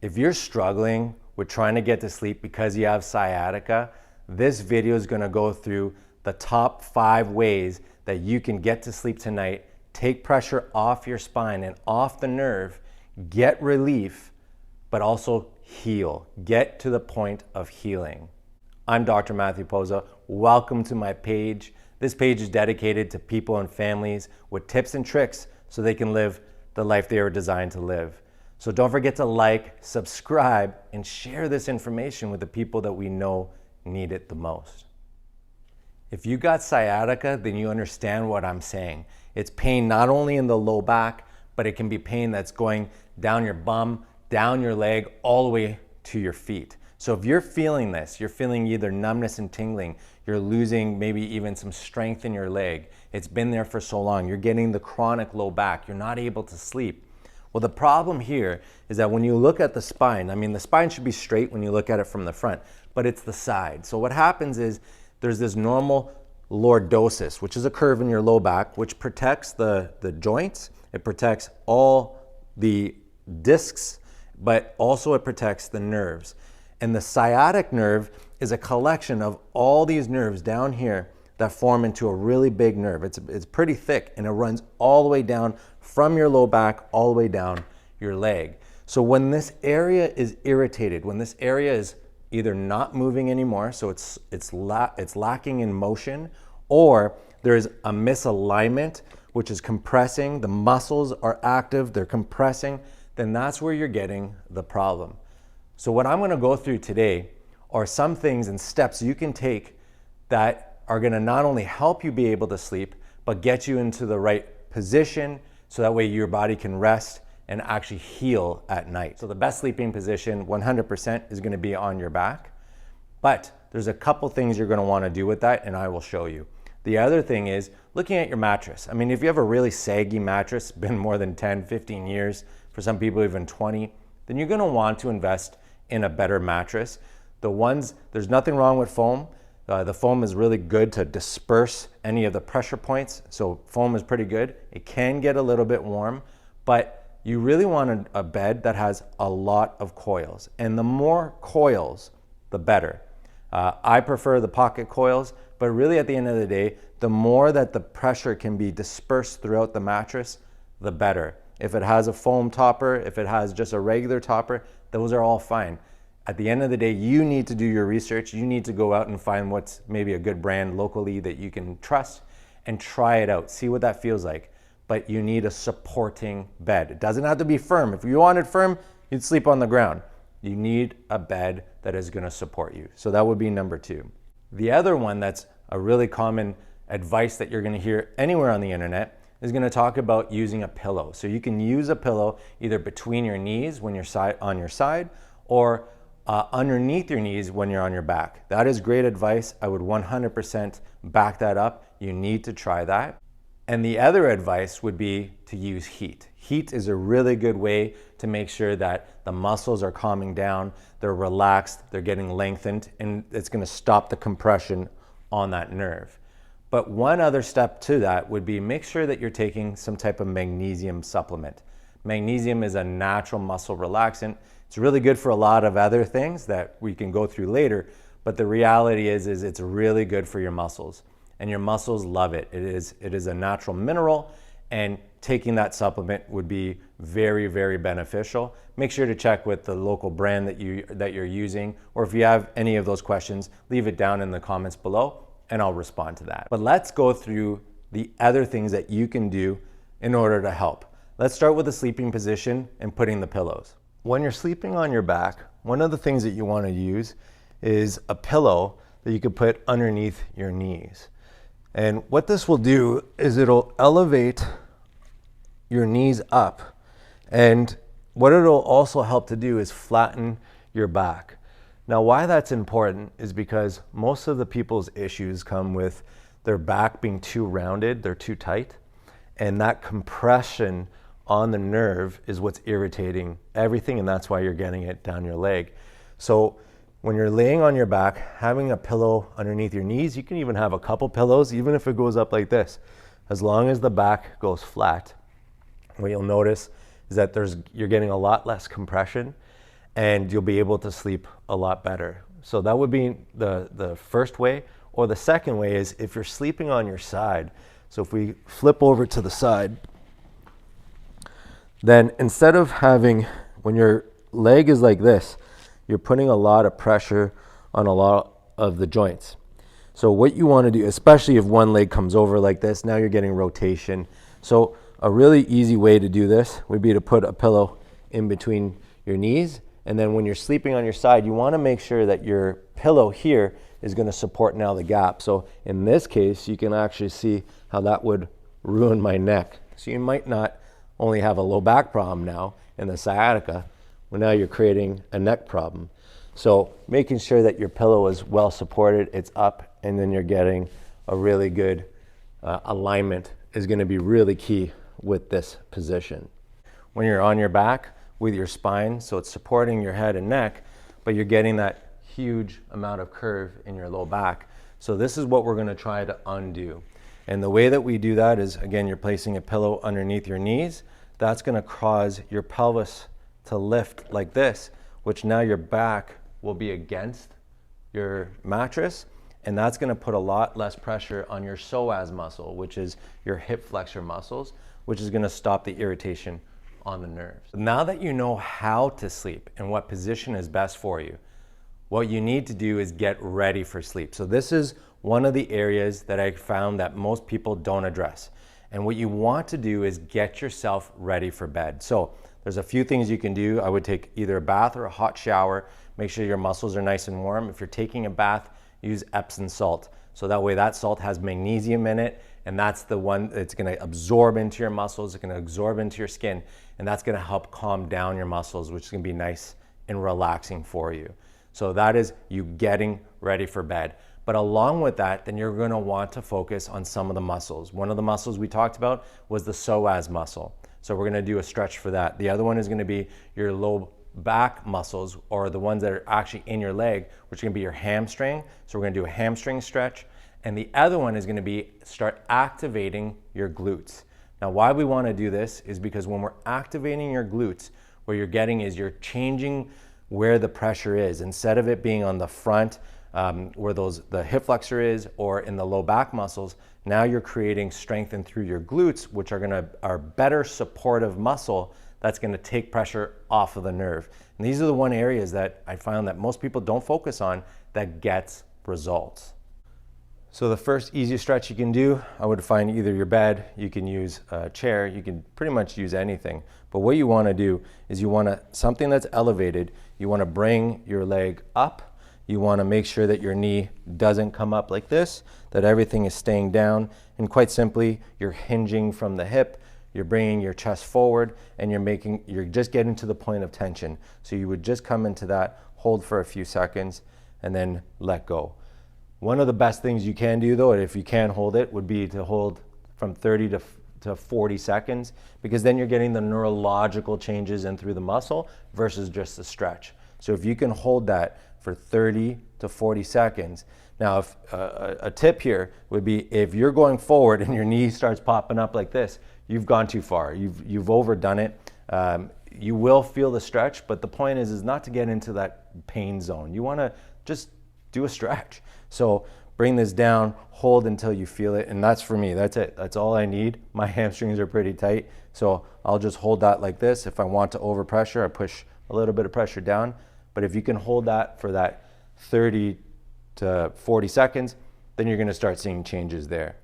If you're struggling with trying to get to sleep because you have sciatica, this video is going to go through the top 5 ways that you can get to sleep tonight, take pressure off your spine and off the nerve, get relief, but also heal. Get to the point of healing. I'm Dr. Matthew Posa. Welcome to my page. This page is dedicated to people and families with tips and tricks so they can live the life they were designed to live. So don't forget to like, subscribe, and share this information with the people that we know need it the most. If you got sciatica, then you understand what I'm saying. It's pain not only in the low back, but it can be pain that's going down your bum, down your leg, all the way to your feet. So if you're feeling this, you're feeling either numbness and tingling, you're losing maybe even some strength in your leg, it's been there for so long, you're getting the chronic low back, you're not able to sleep. Well, the problem here is that when you look at the spine, the spine should be straight when you look at it from the front, but it's the side. So what happens is there's this normal lordosis, which is a curve in your low back, which protects the joints, it protects all the discs, but also it protects the nerves. And the sciatic nerve is a collection of all these nerves down here that form into a really big nerve. It's pretty thick and it runs all the way down from your low back all the way down your leg. So when this area is irritated, when this area is either not moving anymore, so it's lacking in motion, or there's a misalignment, which is compressing, the muscles are active, they're compressing, then that's where you're getting the problem. So what I'm going to go through today are some things and steps you can take that are going to not only help you be able to sleep, but get you into the right position so that way your body can rest and actually heal at night. So the best sleeping position 100% is going to be on your back, but there's a couple things you're going to want to do with that, and I will show you. The other thing is looking at your mattress. if you have a really saggy mattress, been more than 10, 15 years, for some people even 20, then you're going to want to invest in a better mattress. There's nothing wrong with foam. The foam is really good to disperse any of the pressure points. So foam is pretty good. It can get a little bit warm, but you really want a bed that has a lot of coils. And the more coils, the better. I prefer the pocket coils, but really at the end of the day, the more that the pressure can be dispersed throughout the mattress, the better. If it has a foam topper, if it has just a regular topper, those are all fine. At the end of the day, you need to do your research. You need to go out and find what's maybe a good brand locally that you can trust and try it out. See what that feels like. But you need a supporting bed. It doesn't have to be firm. If you wanted firm, you'd sleep on the ground. You need a bed that is going to support you. So that would be number 2. The other one that's a really common advice that you're going to hear anywhere on the internet is going to talk about using a pillow. So you can use a pillow either between your knees when you're on your side, or underneath your knees when you're on your back. That is great advice. I would 100% back that up. You need to try that. And the other advice would be to use heat. Heat is a really good way to make sure that the muscles are calming down, they're relaxed, they're getting lengthened, and it's going to stop the compression on that nerve. But one other step to that would be make sure that you're taking some type of magnesium supplement. Magnesium is a natural muscle relaxant. It's really good for a lot of other things that we can go through later, but the reality is it's really good for your muscles, and your muscles love it. It is a natural mineral, and taking that supplement would be very, very beneficial. Make sure to check with the local brand that you're using, or if you have any of those questions, leave it down in the comments below and I'll respond to that. But let's go through the other things that you can do in order to help. Let's start with the sleeping position and putting the pillows. When you're sleeping on your back, one of the things that you want to use is a pillow that you could put underneath your knees. And what this will do is it'll elevate your knees up. And what it'll also help to do is flatten your back. Now, why that's important is because most of the people's issues come with their back being too rounded, they're too tight, and that compression on the nerve is what's irritating everything, and that's why you're getting it down your leg. So when you're laying on your back, having a pillow underneath your knees, you can even have a couple pillows, even if it goes up like this, as long as the back goes flat. What you'll notice is that you're getting a lot less compression, and you'll be able to sleep a lot better. So that would be the first way. Or the second way is if you're sleeping on your side. So if we flip over to the side, then instead of having, when your leg is like this, you're putting a lot of pressure on a lot of the joints. So what you want to do, especially if one leg comes over like this, now you're getting rotation. So a really easy way to do this would be to put a pillow in between your knees. And then when you're sleeping on your side, you want to make sure that your pillow here is going to support now the gap. So in this case, you can actually see how that would ruin my neck. So you might not only have a low back problem now in the sciatica, well, now you're creating a neck problem. So making sure that your pillow is well supported, it's up, and then you're getting a really good alignment is going to be really key with this position. When you're on your back with your spine, so it's supporting your head and neck, but you're getting that huge amount of curve in your low back. So this is what we're going to try to undo. And the way that we do that is, again, you're placing a pillow underneath your knees. That's going to cause your pelvis to lift like this, which now your back will be against your mattress, and that's going to put a lot less pressure on your psoas muscle, which is your hip flexor muscles, which is going to stop the irritation on the nerves. Now that you know how to sleep and what position is best for you, what you need to do is get ready for sleep. So this is one of the areas that I found that most people don't address. And what you want to do is get yourself ready for bed. So there's a few things you can do. I would take either a bath or a hot shower. Make sure your muscles are nice and warm. If you're taking a bath, use Epsom salt. So that way that salt has magnesium in it, and that's the one that's gonna absorb into your muscles, it's gonna absorb into your skin, and that's gonna help calm down your muscles, which is gonna be nice and relaxing for you. So that is you getting ready for bed. But along with that, then you're gonna want to focus on some of the muscles. One of the muscles we talked about was the psoas muscle. So we're gonna do a stretch for that. The other one is gonna be your low back muscles, or the ones that are actually in your leg, which are gonna be your hamstring. So we're gonna do a hamstring stretch. And the other one is gonna be start activating your glutes. Now, why we wanna do this is because when we're activating your glutes, what you're getting is you're changing where the pressure is. Instead of it being on the front, where the hip flexor is, or in the low back muscles, now you're creating strength in through your glutes, which are better supportive muscle that's gonna take pressure off of the nerve. And these are the one areas that I found that most people don't focus on that gets results. So the first easy stretch you can do, I would find either your bed, you can use a chair, you can pretty much use anything. But what you wanna do is you want something that's elevated, you wanna bring your leg up, you wanna make sure that your knee doesn't come up like this, that everything is staying down, and quite simply, you're hinging from the hip, you're bringing your chest forward, and you're just getting to the point of tension. So you would just come into that, hold for a few seconds, and then let go. One of the best things you can do though, if you can hold it, would be to hold from 30 to 40 seconds, because then you're getting the neurological changes in through the muscle versus just the stretch. So if you can hold that for 30 to 40 seconds. Now, if, a tip here would be if you're going forward and your knee starts popping up like this, you've gone too far. You've overdone it. You will feel the stretch, but the point is not to get into that pain zone. You want to just do a stretch. So bring this down, hold until you feel it, and that's for me. That's it. That's all I need. My hamstrings are pretty tight, so I'll just hold that like this. If I want to overpressure, I push a little bit of pressure down. But if you can hold that for that 30 to 40 seconds, then you're gonna start seeing changes there.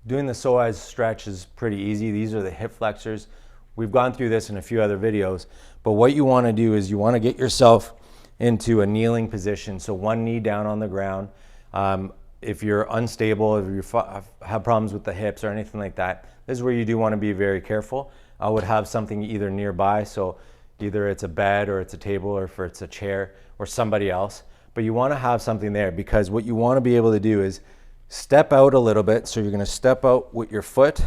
Doing the psoas stretch is pretty easy. These are the hip flexors. We've gone through this in a few other videos, but what you wanna do is you wanna get yourself into a kneeling position. So one knee down on the ground. If you're unstable, if you have problems with the hips or anything like that, this is where you do wanna be very careful. I would have something either nearby, so either it's a bed or it's a table or if it's a chair or somebody else. But you wanna have something there, because what you wanna be able to do is step out a little bit. So you're gonna step out with your foot.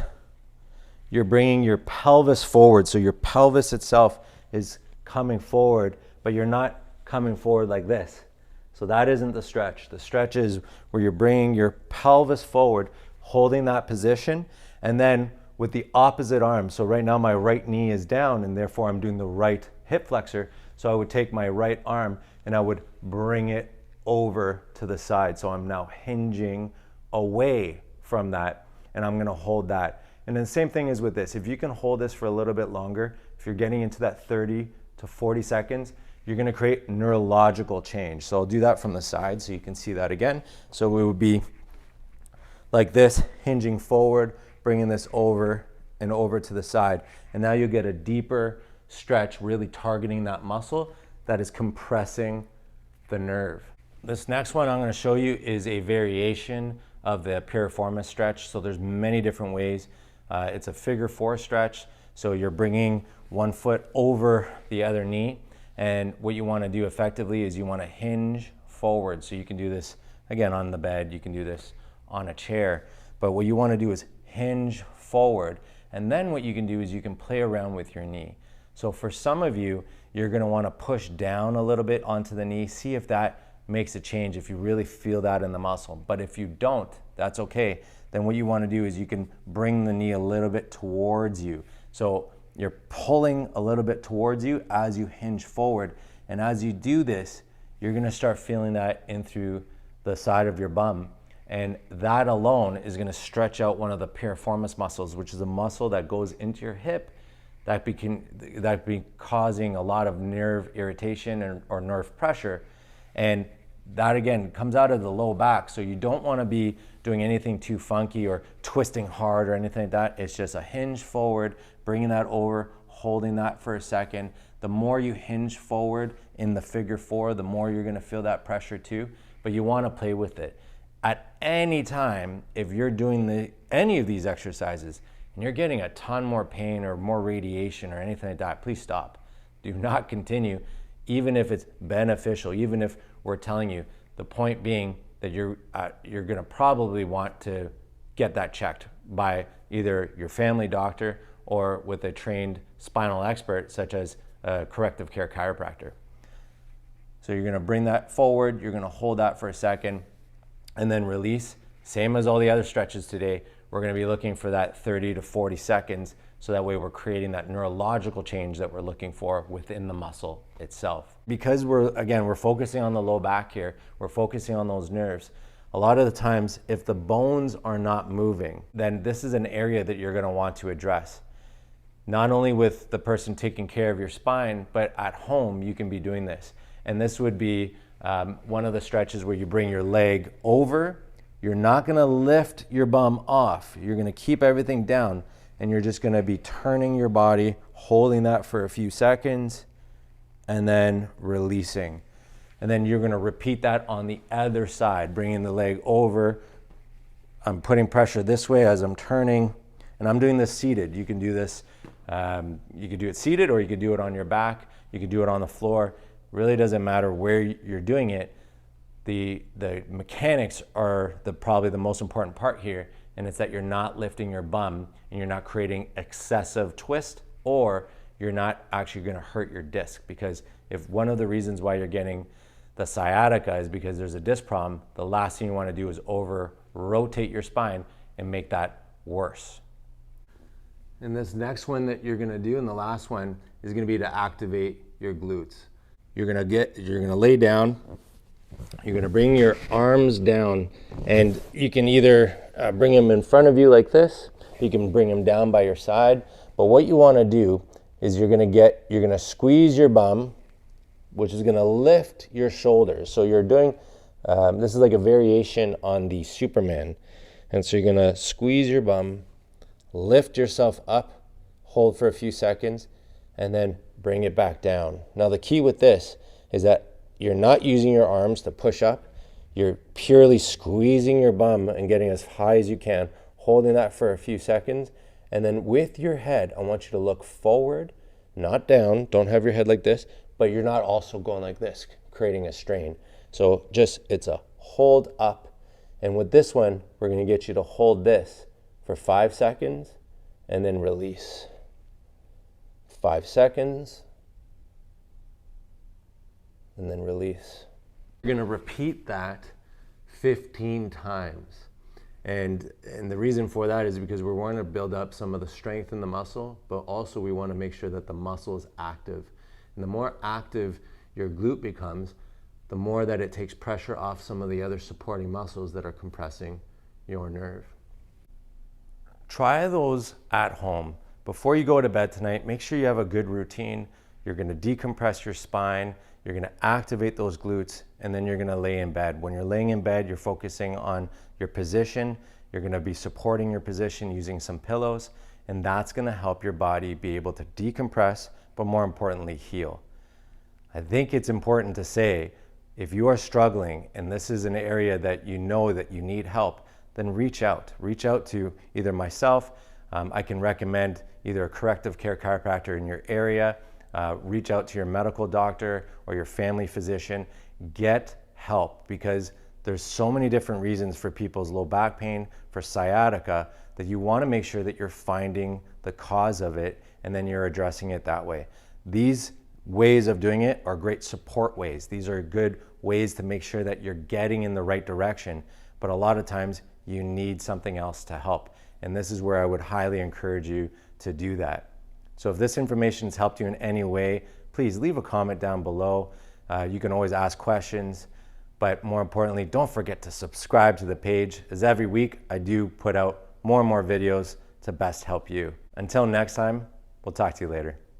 You're bringing your pelvis forward. So your pelvis itself is coming forward, but you're not coming forward like this. So that isn't the stretch. The stretch is where you're bringing your pelvis forward, holding that position, and then with the opposite arm. So right now my right knee is down, and therefore I'm doing the right hip flexor. So I would take my right arm and I would bring it over to the side. So I'm now hinging away from that, and I'm gonna hold that. And then the same thing is with this. If you can hold this for a little bit longer, if you're getting into that 30 to 40 seconds, you're gonna create neurological change. So I'll do that from the side so you can see that again. So it would be like this, hinging forward, bringing this over and over to the side. And now you get a deeper stretch, really targeting that muscle that is compressing the nerve. This next one I'm gonna show you is a variation of the piriformis stretch. So there's many different ways. It's a figure 4 stretch. So you're bringing one foot over the other knee. And what you wanna do effectively is you wanna hinge forward. So you can do this, again, on the bed, you can do this on a chair. But what you wanna do is hinge forward. And then what you can do is you can play around with your knee. So for some of you, you're gonna wanna push down a little bit onto the knee, see if that makes a change, if you really feel that in the muscle. But if you don't, that's okay. Then what you wanna do is you can bring the knee a little bit towards you. So you're pulling a little bit towards you as you hinge forward. And as you do this, you're gonna start feeling that in through the side of your bum. And that alone is gonna stretch out one of the piriformis muscles, which is a muscle that goes into your hip that be causing a lot of nerve irritation or nerve pressure. And that again comes out of the low back. So you don't wanna be doing anything too funky or twisting hard or anything like that. It's just a hinge forward, bringing that over, holding that for a second. The more you hinge forward in the figure 4, the more you're gonna feel that pressure too, but you wanna play with it. At any time, if you're doing any of these exercises and you're getting a ton more pain or more radiation or anything like that, please stop. Do not continue, even if it's beneficial, even if we're telling you. The point being that you're gonna probably want to get that checked by either your family doctor or with a trained spinal expert such as a corrective care chiropractor. So you're gonna bring that forward, you're gonna hold that for a second, and then release. Same as all the other stretches today, we're gonna be looking for that 30 to 40 seconds, so that way we're creating that neurological change that we're looking for within the muscle itself. Because we're focusing on the low back here, we're focusing on those nerves. A lot of the times, if the bones are not moving, then this is an area that you're gonna want to address. Not only with the person taking care of your spine, but at home, you can be doing this. And this would be one of the stretches where you bring your leg over. You're not gonna lift your bum off. You're gonna keep everything down, and you're just gonna be turning your body, holding that for a few seconds, and then releasing. And then you're gonna repeat that on the other side, bringing the leg over. I'm putting pressure this way as I'm turning, and I'm doing this seated. You can do this, you could do it seated, or you could do it on your back. You could do it on the floor. Really doesn't matter where you're doing it. The mechanics are probably the most important part here, and it's that you're not lifting your bum and you're not creating excessive twist, or you're not actually gonna hurt your disc. Because if one of the reasons why you're getting the sciatica is because there's a disc problem, the last thing you wanna do is over-rotate your spine and make that worse. And this next one that you're gonna do, and the last one, is gonna be to activate your glutes. You're gonna lay down, you're gonna bring your arms down, and you can either bring them in front of you like this, you can bring them down by your side, but what you wanna do is you're gonna squeeze your bum, which is gonna lift your shoulders. So you're doing, this is like a variation on the Superman. And so you're gonna squeeze your bum, lift yourself up, hold for a few seconds, and then bring it back down. Now the key with this is that you're not using your arms to push up. You're purely squeezing your bum and getting as high as you can, holding that for a few seconds. And then with your head, I want you to look forward, not down. Don't have your head like this, but you're not also going like this, creating a strain. So it's a hold up. And with this one, we're gonna get you to hold this for 5 seconds and then release. 5 seconds, and then release. You're gonna repeat that 15 times. And the reason for that is because we want to build up some of the strength in the muscle, but also we want to make sure that the muscle is active. And the more active your glute becomes, the more that it takes pressure off some of the other supporting muscles that are compressing your nerve. Try those at home. Before you go to bed tonight, make sure you have a good routine. You're gonna decompress your spine, you're gonna activate those glutes, and then you're gonna lay in bed. When you're laying in bed, you're focusing on your position. You're gonna be supporting your position using some pillows, and that's gonna help your body be able to decompress, but more importantly, heal. I think it's important to say, if you are struggling and this is an area that you know that you need help, then reach out. Reach out to either myself, I can recommend either a corrective care chiropractor in your area, reach out to your medical doctor or your family physician. Get help, because there's so many different reasons for people's low back pain, for sciatica, that you want to make sure that you're finding the cause of it and then you're addressing it that way. These ways of doing it are great support ways. These are good ways to make sure that you're getting in the right direction, but a lot of times you need something else to help. And this is where I would highly encourage you to do that. So if this information has helped you in any way, please leave a comment down below. You can always ask questions, but more importantly, don't forget to subscribe to the page, as every week I do put out more and more videos to best help you. Until next time, we'll talk to you later.